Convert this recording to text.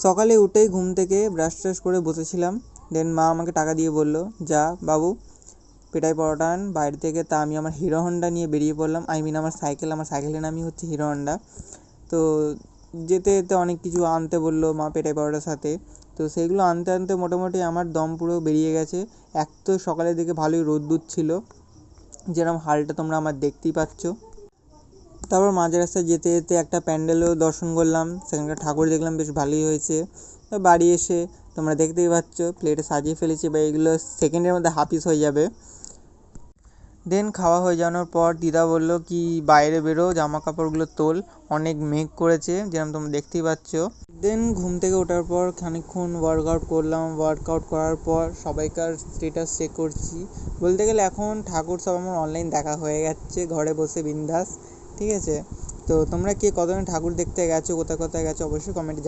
সকালে উঠেই ঘুম থেকে ব্রাশ ট্রাশ করে বসেছিলাম। দেন মা আমাকে টাকা দিয়ে বললো, যা বাবু পেটাই পরোটা আন বাইরে থেকে। তা আমি আমার হিরো হন্ডা নিয়ে বেরিয়ে পড়লাম। আমার সাইকেলের নামই হচ্ছে হিরো হন্ডা। তো যেতে যেতে অনেক কিছু আনতে বললো মা পেটাই পরোটার সাথে। তো সেইগুলো আনতে আনতে মোটামুটি আমার দম পুরো বেরিয়ে গেছে। এক তো সকালের দিকে ভালোই রোদ্দুর ছিল, যেরকম হালটা তোমরা আমার দেখতেই পাচ্ছ। তারপর মাঝ রাস্তায় যেতে যেতে একটা প্যান্ডেলও দর্শন করলাম, সেখানকার ঠাকুর দেখলাম, বেশ ভালোই হয়েছে। বাড়ি এসে তোমরা দেখতেই পাচ্ছ প্লেটে সাজিয়ে ফেলেছি, বা এগুলো সেকেন্ডের মধ্যে হাফ হয়ে যাবে। দেন খাওয়া হয়ে যাওয়ার পর দিদা বললো কি বাইরে বেরো, জামা কাপড়গুলো তোল, অনেক মেঘ করেছে, যেরকম তোমরা দেখতেই পাচ্ছ। দেন ঘুম থেকে ওঠার পর খানিকক্ষণ ওয়ার্কআউট করলাম। ওয়ার্কআউট করার পর সবাইকার স্টেটাস চেক করছি। বলতে গেলে এখন ঠাকুর সব আমার অনলাইন দেখা হয়ে যাচ্ছে, ঘরে বসে বিন্দাস। ঠিক আছে, তো তোমরা কে কতজন ঠাকুর দেখতে গেছো, কোথায় কোথায় গেছো অবশ্যই কমেন্টে